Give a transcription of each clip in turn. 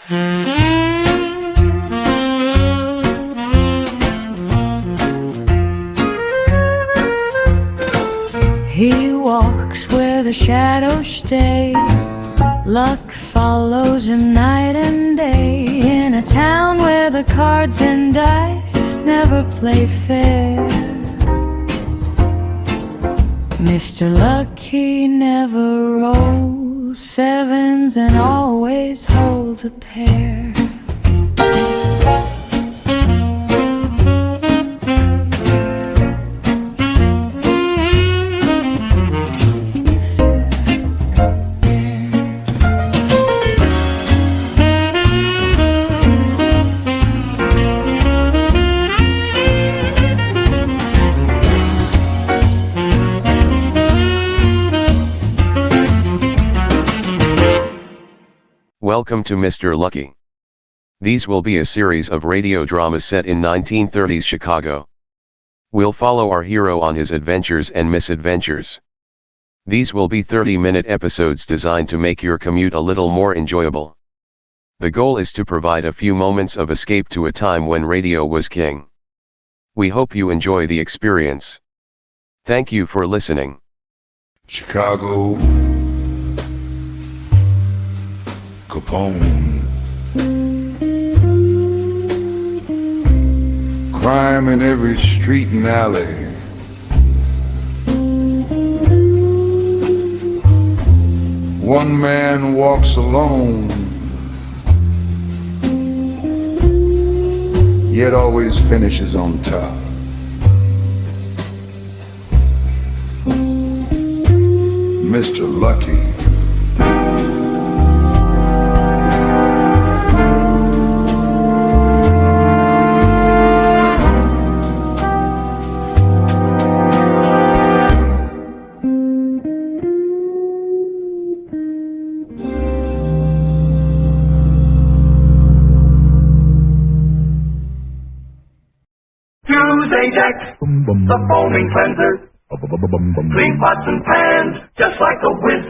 He walks where the shadows stay. Luck follows him night and day. In a town where the cards and dice never play fair. Mr. Lucky never rolls sevens and always holds a pair. Welcome to Mr. Lucky. These will be a series of radio dramas set in 1930s Chicago. We'll follow our hero on his adventures and misadventures. These will be 30-minute episodes designed to make your commute a little more enjoyable. The goal is to provide a few moments of escape to a time when radio was king. We hope you enjoy the experience. Thank you for listening. Chicago, Capone, crime in every street and alley. One man walks alone, yet always finishes on top. Mr. Lucky. The foaming cleanser, clean pots and pans, just like a whiz.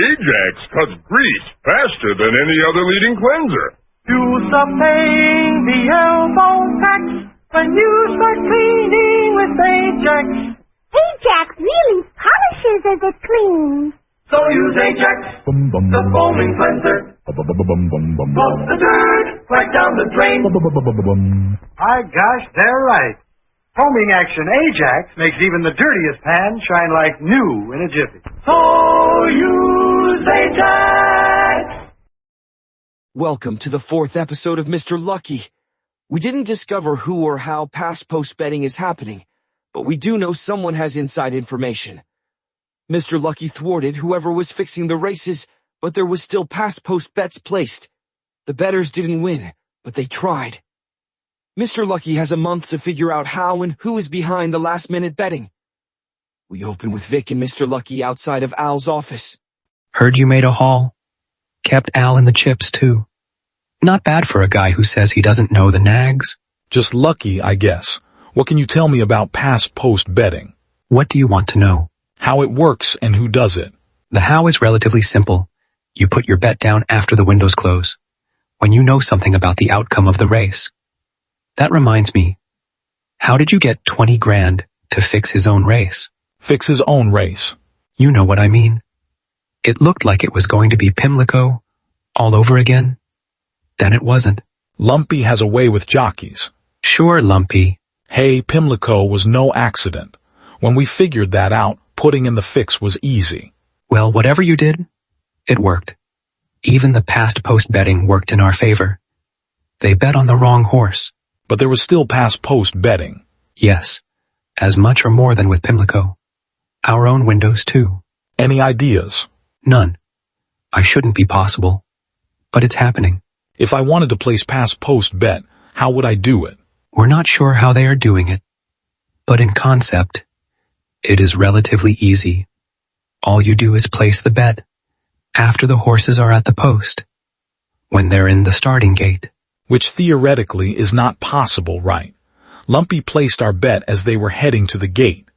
Ajax cuts grease faster than any other leading cleanser. Use the paying the elbow tax when you start cleaning with Ajax. Ajax really polishes as it cleans. So use Ajax, the foaming cleanser. Flush the dirt right down the drain. My gosh, they're right. Foaming action Ajax makes even the dirtiest pan shine like new in a jiffy. So use Ajax. Welcome to the 4th episode of Mr. Lucky. We didn't discover who or how past-post betting is happening, but we do know someone has inside information. Mr. Lucky thwarted whoever was fixing the races, but there was still past-post bets placed. The bettors didn't win, but they tried. Mr. Lucky has a month to figure out how and who is behind the last-minute betting. We open with Vic and Mr. Lucky outside of Al's office. Heard you made a haul. Kept Al in the chips, too. Not bad for a guy who says he doesn't know the nags. Just lucky, I guess. What can you tell me about past-post betting? What do you want to know? How it works and who does it. The how is relatively simple. You put your bet down after the windows close, when you know something about the outcome of the race. That reminds me, how did you get 20 grand to fix his own race? Fix his own race? You know what I mean. It looked like it was going to be Pimlico all over again. Then it wasn't. Lumpy has a way with jockeys. Sure, Lumpy. Hey, Pimlico was no accident. When we figured that out, putting in the fix was easy. Well, whatever you did, it worked. Even the past-post betting worked in our favor. They bet on the wrong horse. But there was still past-post betting. Yes, as much or more than with Pimlico. Our own windows, too. Any ideas? None. I shouldn't be possible. But it's happening. If I wanted to place past-post bet, how would I do it? We're not sure how they are doing it. But in concept, it is relatively easy. All you do is place the bet after the horses are at the post, when they're in the starting gate. Which theoretically is not possible, right? Lumpy placed our bet as they were heading to the gate.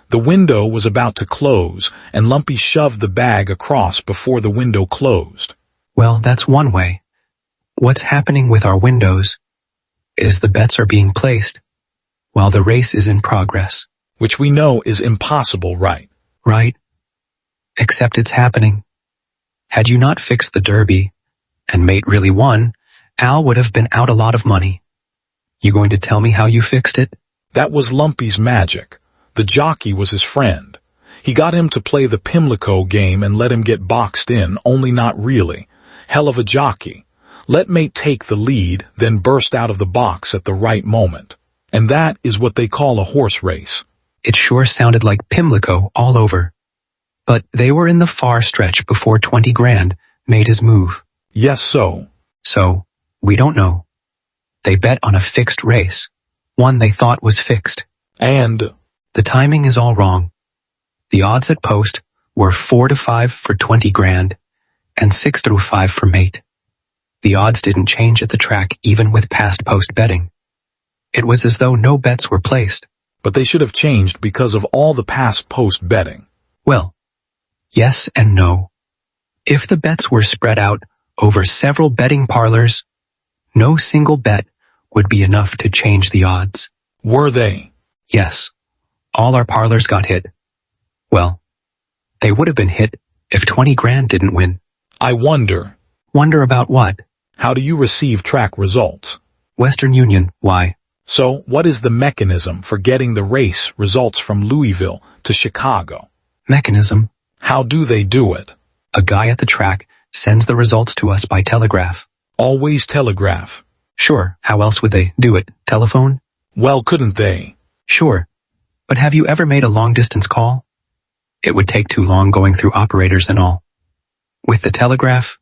The window was about to close, and Lumpy shoved the bag across before the window closed. Well, that's one way. What's happening with our windows is the bets are being placed while the race is in progress. Which we know is impossible, right? Right? Except it's happening. Had you not fixed the derby, and mate really won, Al would have been out a lot of money. You going to tell me how you fixed it? That was Lumpy's magic. The jockey was his friend. He got him to play the Pimlico game and let him get boxed in, only not really. Hell of a jockey. Let mate take the lead, then burst out of the box at the right moment. And that is what they call a horse race. It sure sounded like Pimlico all over. But they were in the far stretch before 20 grand made his move. Yes, so. So, we don't know. They bet on a fixed race, one they thought was fixed. And the timing is all wrong. The odds at post were 4-5 for 20 grand and 6-5 for mate. The odds didn't change at the track even with past post betting. It was as though no bets were placed. But they should have changed because of all the past post betting. Well, yes and no. If the bets were spread out over several betting parlors, no single bet would be enough to change the odds. Were they? Yes. All our parlors got hit. Well, they would have been hit if 20 grand didn't win. I wonder. Wonder about what? How do you receive track results? Western Union, why? So, what is the mechanism for getting the race results from Louisville to Chicago? Mechanism? How do they do it? A guy at the track sends the results to us by telegraph. Always telegraph. Sure, how else would they do it? Telephone? Well, couldn't they? Sure. But have you ever made a long-distance call? It would take too long going through operators and all. With the telegraph,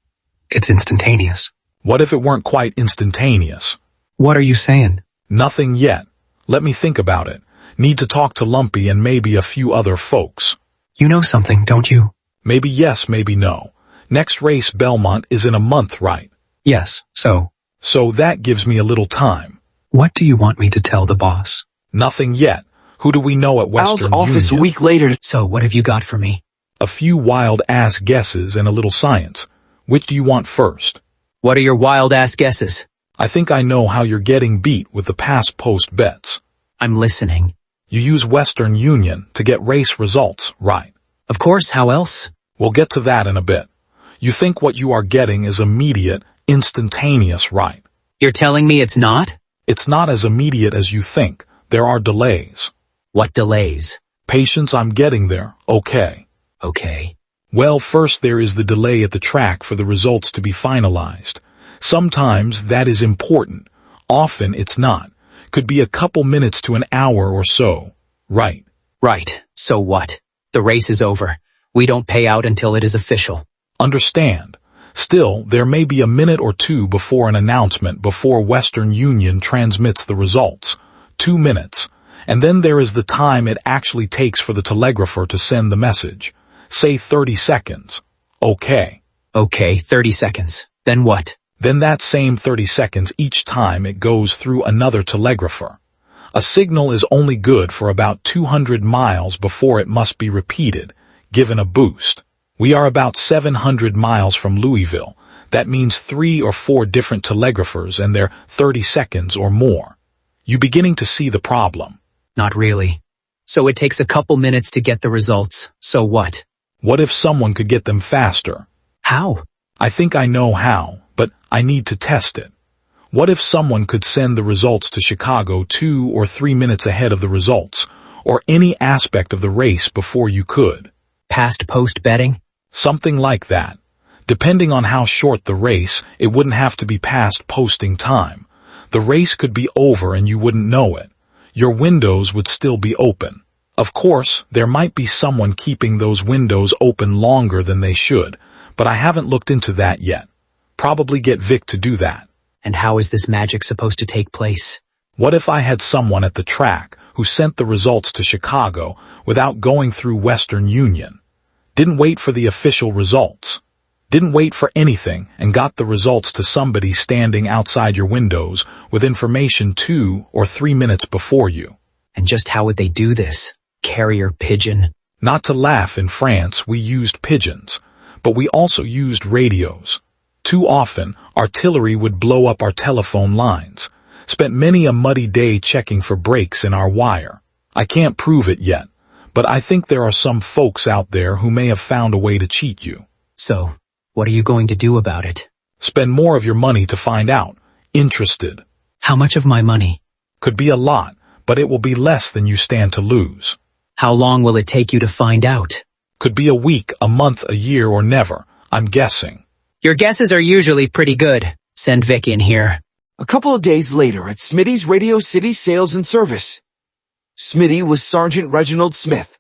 it's instantaneous. What if it weren't quite instantaneous? What are you saying? Nothing yet. Let me think about it. Need to talk to Lumpy and maybe a few other folks. You know something, don't you? Maybe yes, maybe no. Next race, Belmont, is in a month, right? Yes, so? So that gives me a little time. What do you want me to tell the boss? Nothing yet. Who do we know at Western Al's office Union? a week later. So what have you got for me? A few wild-ass guesses and a little science. Which do you want first? What are your wild-ass guesses? I think I know how you're getting beat with the past post bets. I'm listening. You use Western Union to get race results, right? Of course, how else? We'll get to that in a bit. You think what you are getting is immediate, instantaneous, right? You're telling me it's not? It's not as immediate as you think. There are delays. What delays? Patience, I'm getting there. Okay. Okay. Well, first there is the delay at the track for the results to be finalized. Sometimes that is important. Often it's not. Could be a couple minutes to an hour or so. Right. Right. So what? The race is over. We don't pay out until it is official. Understand. Still, there may be a minute or two before an announcement before Western Union transmits the results. 2 minutes. And then there is the time it actually takes for the telegrapher to send the message. Say 30 seconds. Okay. Okay, 30 seconds. Then what? Then that same 30 seconds each time it goes through another telegrapher. A signal is only good for about 200 miles before it must be repeated, given a boost. We are about 700 miles from Louisville. That means 3 or 4 different telegraphers and they're 30 seconds or more. You beginning to see the problem? Not really. So it takes a couple minutes to get the results. So what? What if someone could get them faster? How? I think I know how, but I need to test it. What if someone could send the results to Chicago 2 or 3 minutes ahead of the results, or any aspect of the race before you could? Past post betting? Something like that. Depending on how short the race, it wouldn't have to be past posting time. The race could be over and you wouldn't know it. Your windows would still be open. Of course, there might be someone keeping those windows open longer than they should, but I haven't looked into that yet. Probably get Vic to do that. And how is this magic supposed to take place? What if I had someone at the track who sent the results to Chicago without going through Western Union? Didn't wait for the official results. Didn't wait for anything and got the results to somebody standing outside your windows with information 2 or 3 minutes before you. And just how would they do this? Carrier pigeon? Not to laugh, in France we used pigeons, but we also used radios. Too often, artillery would blow up our telephone lines. Spent many a muddy day checking for breaks in our wire. I can't prove it yet, but I think there are some folks out there who may have found a way to cheat you. So, what are you going to do about it? Spend more of your money to find out. Interested. How much of my money? Could be a lot, but it will be less than you stand to lose. How long will it take you to find out? Could be a week, a month, a year, or never. I'm guessing. Your guesses are usually pretty good. Send Vic in here. A couple of days later at Smitty's Radio City Sales and Service. Smitty was Sergeant Reginald Smith.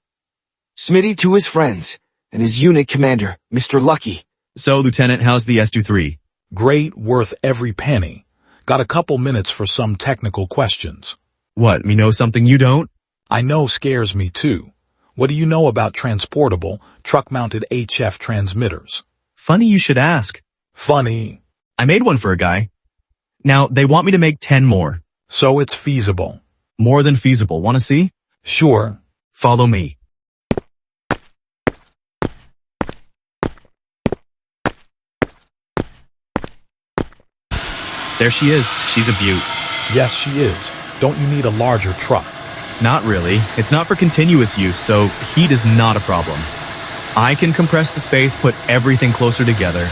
Smitty to his friends and his unit commander, Mr. Lucky. So, Lieutenant, how's the S-23? Great, worth every penny. Got a couple minutes for some technical questions. What, me know something you don't? I know scares me too. What do you know about transportable, truck-mounted HF transmitters? Funny you should ask. Funny. I made one for a guy. Now, they want me to make 10 more. So it's feasible. More than feasible. Want to see? Sure. Follow me. There she is. She's a beaut. Yes, she is. Don't you need a larger truck? Not really. It's not for continuous use, so heat is not a problem. I can compress the space, put everything closer together.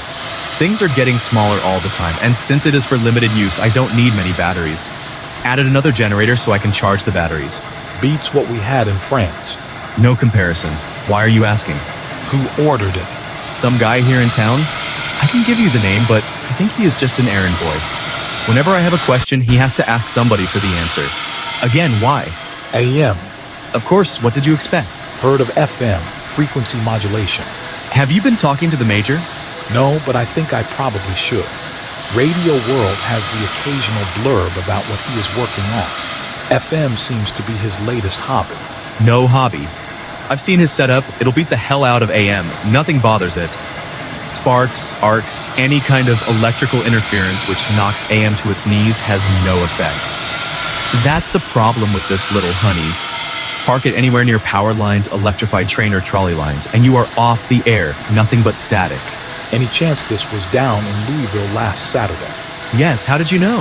Things are getting smaller all the time, and since it is for limited use, I don't need many batteries. Added another generator so I can charge the batteries. Beats what we had in France. No comparison. Why are you asking? Who ordered it? Some guy here in town? I can give you the name, but I think he is just an errand boy. Whenever I have a question, he has to ask somebody for the answer. Again, why? AM. Of course, what did you expect? Heard of FM, frequency modulation. Have you been talking to the Major? No, but I think I probably should. Radio World has the occasional blurb about what he is working on. FM seems to be his latest hobby. No hobby. I've seen his setup. It'll beat the hell out of AM. Nothing bothers it. Sparks, arcs, any kind of electrical interference which knocks AM to its knees has no effect. That's the problem with this little honey. Park it anywhere near power lines, electrified train or trolley lines, and you are off the air, nothing but static. Any chance this was down in Louisville last Saturday? Yes, how did you know?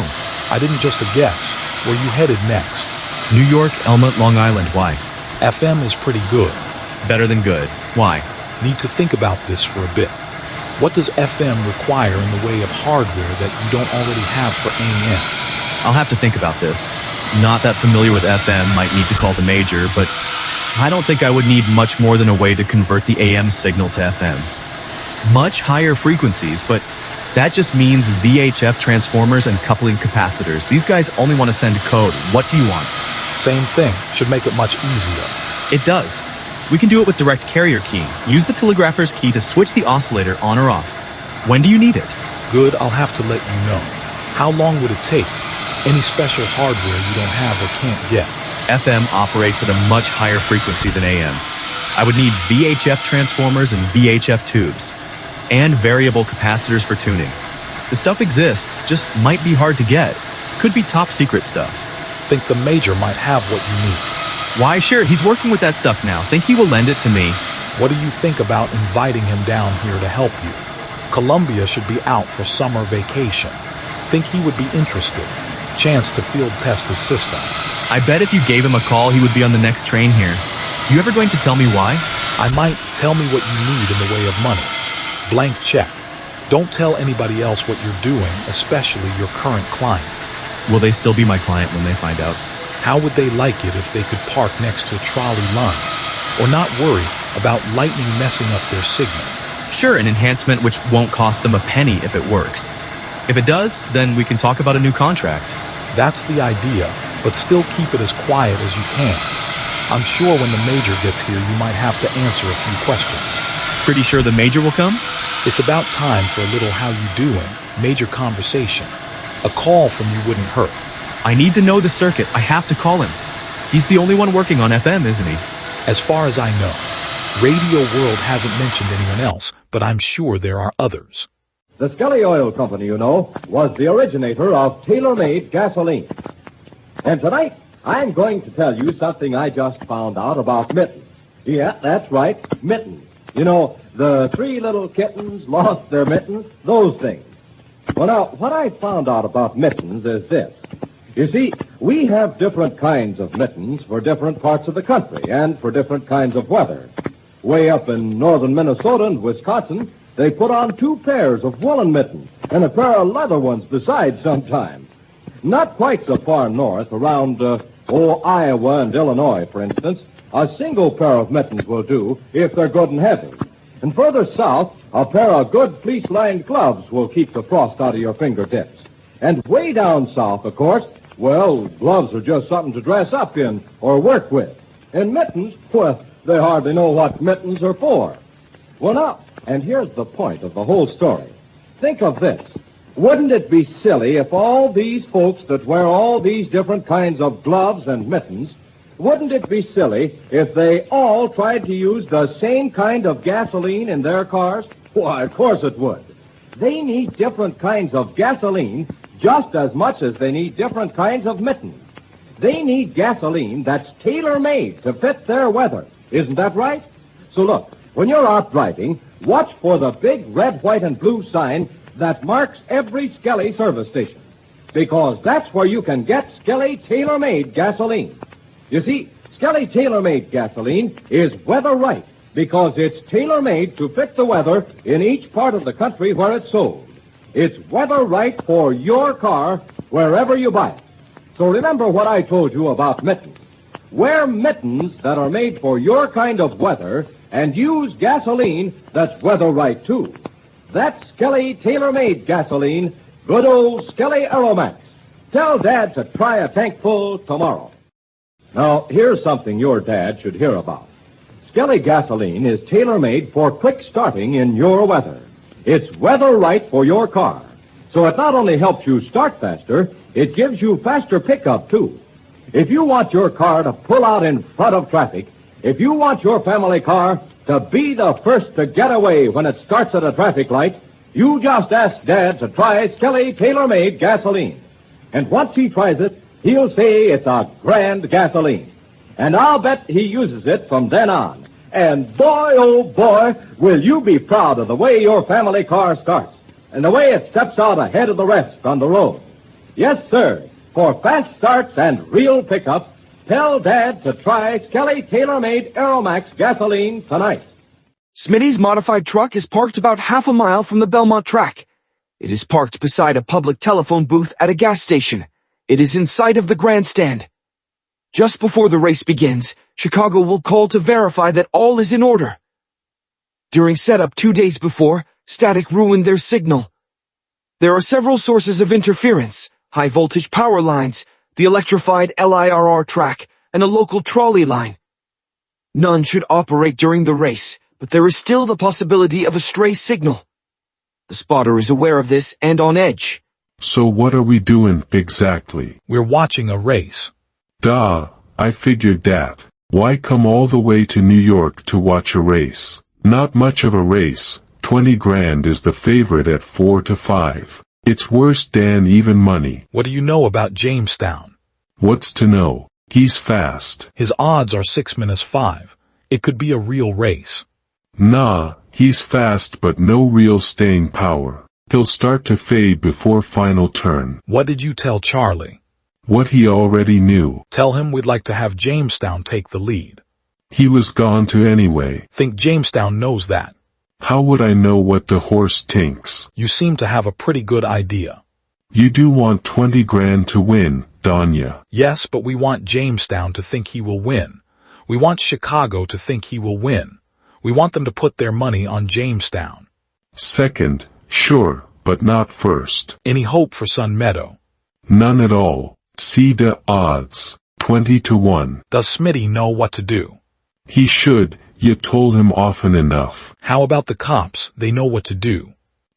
I didn't just guess. Where you headed next? New York, Elmont, Long Island, why? FM is pretty good. Better than good. Why? Need to think about this for a bit. What does FM require in the way of hardware that you don't already have for AM? I'll have to think about this. Not that familiar with FM, might need to call the Major, but I don't think I would need much more than a way to convert the AM signal to FM. Much higher frequencies, but that just means VHF transformers and coupling capacitors. These guys only want to send code. What do you want? Same thing. Should make it much easier. It does. We can do it with direct carrier keying. Use the telegrapher's key to switch the oscillator on or off. When do you need it? Good, I'll have to let you know. How long would it take? Any special hardware you don't have or can't get? FM operates at a much higher frequency than AM. I would need VHF transformers and VHF tubes, and variable capacitors for tuning. The stuff exists, just might be hard to get. Could be top secret stuff. Think the Major might have what you need. Why, sure, he's working with that stuff now. Think he will lend it to me. What do you think about inviting him down here to help you? Columbia should be out for summer vacation. Think he would be interested. Chance to field test his system. I bet if you gave him a call, he would be on the next train here. You ever going to tell me why? I might. Tell me what you need in the way of money. Blank check. Don't tell anybody else what you're doing, especially your current client. Will they still be my client when they find out? How would they like it if they could park next to a trolley line? Or not worry about lightning messing up their signal? Sure, an enhancement which won't cost them a penny if it works. If it does, then we can talk about a new contract. That's the idea, but still keep it as quiet as you can. I'm sure when the Major gets here, you might have to answer a few questions. Pretty sure the Major will come? It's about time for a little how you doing, major conversation. A call from you wouldn't hurt. I need to know the circuit. I have to call him. He's the only one working on FM, isn't he? As far as I know. Radio World hasn't mentioned anyone else, but I'm sure there are others. The Skelly Oil Company, you know, was the originator of tailor-made gasoline. And tonight, I'm going to tell you something I just found out about mittens. Yeah, that's right, mittens. You know, the three little kittens lost their mittens, those things. Well, now, what I found out about mittens is this. You see, we have different kinds of mittens for different parts of the country and for different kinds of weather. Way up in northern Minnesota and Wisconsin, they put on 2 pairs of woolen mittens and a pair of leather ones besides sometimes. Not quite so far north, around, Iowa and Illinois, for instance, a single pair of mittens will do if they're good and heavy. And further south, a pair of good fleece-lined gloves will keep the frost out of your fingertips. And way down south, of course, well, gloves are just something to dress up in or work with. And mittens, well, they hardly know what mittens are for. Well, now, and here's the point of the whole story. Think of this. Wouldn't it be silly if all these folks that wear all these different kinds of gloves and mittens, wouldn't it be silly if they all tried to use the same kind of gasoline in their cars? Why, of course it would. They need different kinds of gasoline just as much as they need different kinds of mittens. They need gasoline that's tailor-made to fit their weather. Isn't that right? So look, when you're out driving, watch for the big red, white, and blue sign that marks every Skelly service station, because that's where you can get Skelly tailor-made gasoline. You see, Skelly tailor-made gasoline is weather right because it's tailor-made to fit the weather in each part of the country where it's sold. It's weather right for your car wherever you buy it. So remember what I told you about mittens. Wear mittens that are made for your kind of weather and use gasoline that's weather right, too. That's Skelly tailor-made gasoline, good old Skelly Aeromax. Tell Dad to try a tank full tomorrow. Now, here's something your dad should hear about. Skelly gasoline is tailor-made for quick starting in your weather. It's weather right for your car. So it not only helps you start faster, it gives you faster pickup, too. If you want your car to pull out in front of traffic, if you want your family car to be the first to get away when it starts at a traffic light, you just ask Dad to try Skelly tailor-made gasoline. And once he tries it, he'll say it's a grand gasoline. And I'll bet he uses it from then on. And boy, oh boy, will you be proud of the way your family car starts and the way it steps out ahead of the rest on the road. Yes, sir. For fast starts and real pickup, tell Dad to try Skelly tailor-made Aeromax gasoline tonight. Smitty's modified truck is parked about half a mile from the Belmont track. It is parked beside a public telephone booth at a gas station. It is in sight of the grandstand. Just before the race begins, Chicago will call to verify that all is in order. During setup 2 days before, static ruined their signal. There are several sources of interference: high-voltage power lines, the electrified LIRR track, and a local trolley line. None should operate during the race, but there is still the possibility of a stray signal. The spotter is aware of this and on edge. So what are we doing exactly? We're watching a race. Duh, I figured that. Why come all the way to New York to watch a race? Not much of a race. 20 grand is the favorite at 4 to 5. It's worse than even money. What do you know about Jamestown? What's to know? He's fast. His odds are 6-5. It could be a real race. Nah, he's fast but no real staying power. He'll start to fade before final turn. What did you tell Charlie? What he already knew. Tell him we'd like to have Jamestown take the lead. He was gone to anyway. Think Jamestown knows that. How would I know what the horse thinks? You seem to have a pretty good idea. You do want 20 grand to win, don't ya? Yes, but we want Jamestown to think he will win. We want Chicago to think he will win. We want them to put their money on Jamestown. Second, sure, but not first. Any hope for Sun Meadow? None at all. See the odds. 20 to 1. Does Smitty know what to do? He should. You told him often enough. How about the cops? They know what to do.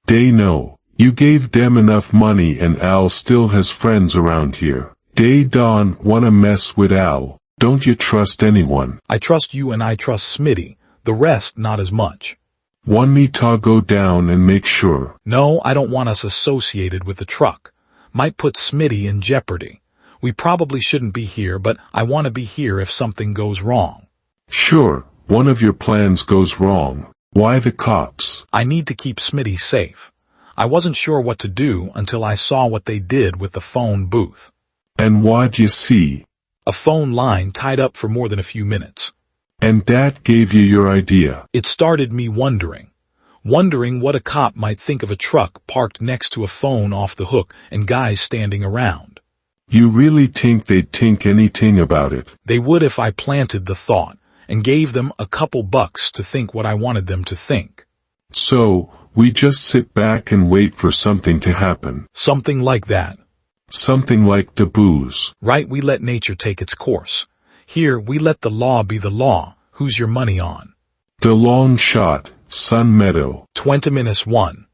They know. You gave them enough money and Al still has friends around here. They don't wanna mess with Al. Don't you trust anyone? I trust you and I trust Smitty. The rest not as much. Want me to go down and make sure? No, I don't want us associated with the truck. Might put Smitty in jeopardy. We probably shouldn't be here, but I want to be here if something goes wrong. Sure, one of your plans goes wrong. Why the cops? I need to keep Smitty safe. I wasn't sure what to do until I saw what they did with the phone booth. And what'd you see? A phone line tied up for more than a few minutes. And that gave you your idea. It started me wondering what a cop might think of a truck parked next to a phone off the hook and guys standing around. You really think they'd think anything about it? They would if I planted the thought and gave them a couple bucks to think what I wanted them to think. So, we just sit back and wait for something to happen. Something like that. Something like the booze. Right, we let nature take its course. Here, we let the law be the law. Who's your money on? The long shot, Sun Meadow. 20-1.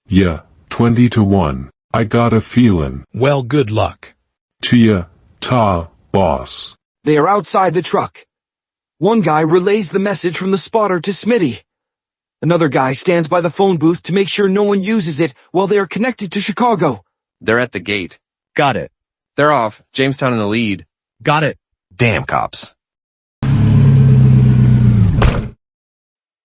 Yeah, 20-1. I got a feeling. Well, good luck. To ya, ta, boss. They are outside the truck. One guy relays the message from the spotter to Smitty. Another guy stands by the phone booth to make sure no one uses it while they are connected to Chicago. They're at the gate. Got it. They're off. Jamestown in the lead. Got it. Damn cops.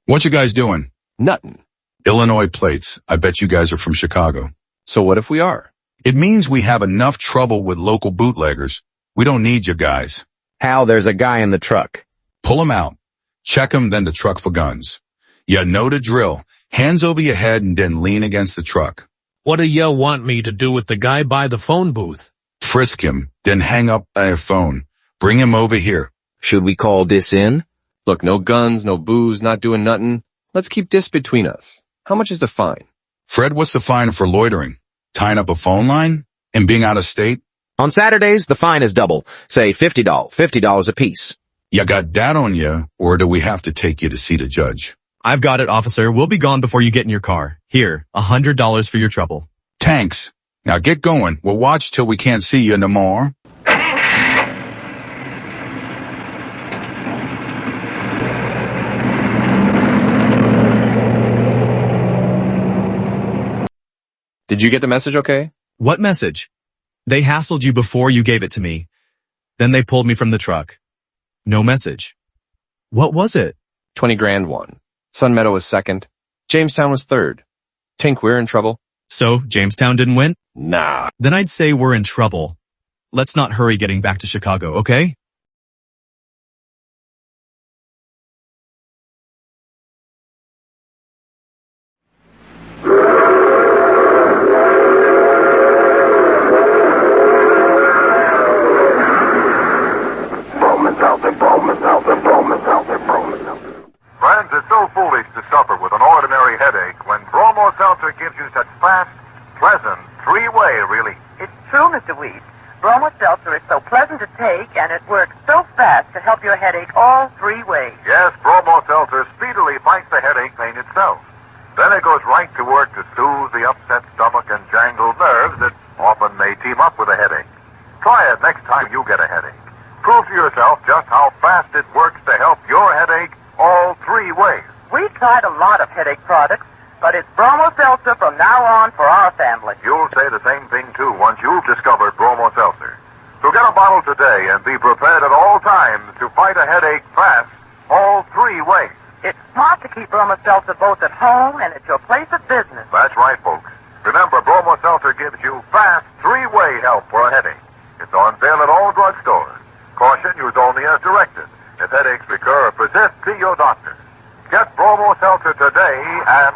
What you guys doing? Nuttin'. Illinois plates. I bet you guys are from Chicago. So what if we are? It means we have enough trouble with local bootleggers. We don't need you guys. Hal, there's a guy in the truck. Pull him out. Check him, then the truck for guns. You know the drill. Hands over your head and then lean against the truck. What do you want me to do with the guy by the phone booth? Frisk him, then hang up on your phone. Bring him over here. Should we call this in? Look, no guns, no booze, not doing nothing. Let's keep this between us. How much is the fine? Fred, what's the fine for loitering? Tying up a phone line? And being out of state? On Saturdays, the fine is double. Say $50. $50 apiece. You got that on you, or do we have to take you to see the judge? I've got it, officer. We'll be gone before you get in your car. Here, $100 for your trouble. Tanks. Now get going. We'll watch till we can't see you no more. Did you get the message okay? What message? They hassled you before you gave it to me. Then they pulled me from the truck. No message. What was it? 20 grand won. Sun Meadow was second. Jamestown was third. Tink, we're in trouble. So, Jamestown didn't win? Nah. Then I'd say we're in trouble. Let's not hurry getting back to Chicago, okay? Friends, it's so foolish to suffer with an ordinary headache when Bromo Seltzer gives you such fast, pleasant, three-way relief. It's true, Mr. Weed. Bromo Seltzer is so pleasant to take, and it works so fast to help your headache all three ways. Yes, Bromo Seltzer speedily fights the headache pain itself. Then it goes right to work to soothe the upset stomach and jangled nerves that often may team up with a headache. Try it next time you get a headache. Prove to yourself just how fast it works to help your headache all three ways. We've tried a lot of headache products, but it's Bromo Seltzer from now on for our family. You'll say the same thing, too, once you've discovered Bromo Seltzer. So get a bottle today and be prepared at all times to fight a headache fast, all three ways. It's smart to keep Bromo Seltzer both at home and at your place of business. That's right, folks. Remember, Bromo Seltzer gives you fast, three-way help for a headache. It's on sale at all drugstores. Caution, use only as directed. If headaches recur or persist, see your doctor. Get Bromo Seltzer today and...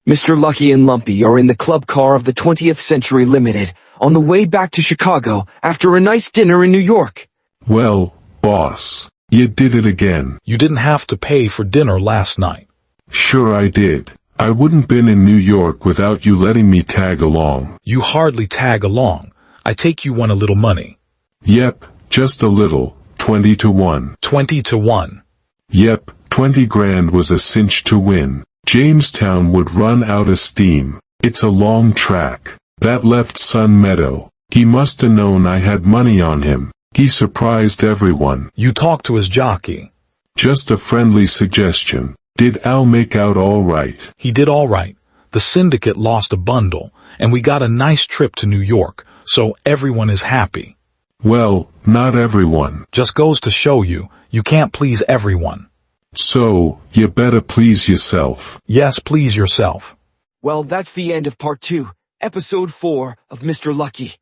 Mr. Lucky and Lumpy are in the club car of the 20th Century Limited on the way back to Chicago after a nice dinner in New York. Well, boss, you did it again. You didn't have to pay for dinner last night. Sure I did. I wouldn't been in New York without you letting me tag along. You hardly tag along. I take you won a little money. Yep, just a little. 20-1. 20-1. Yep, 20 grand was a cinch to win. Jamestown would run out of steam. It's a long track. That left Sun Meadow. He must have known I had money on him. He surprised everyone. You talked to his jockey. Just a friendly suggestion. Did Al make out all right? He did all right. The syndicate lost a bundle, and we got a nice trip to New York, so everyone is happy. Well, not everyone. Just goes to show you, you can't please everyone. So, you better please yourself. Yes, please yourself. Well, that's the end of part 2, episode 4 of Mr. Lucky.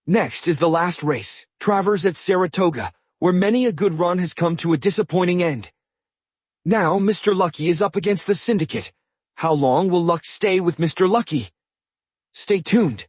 Next is the last race, Travers at Saratoga, where many a good run has come to a disappointing end. Now, Mr. Lucky is up against the syndicate. How long will luck stay with Mr. Lucky? Stay tuned.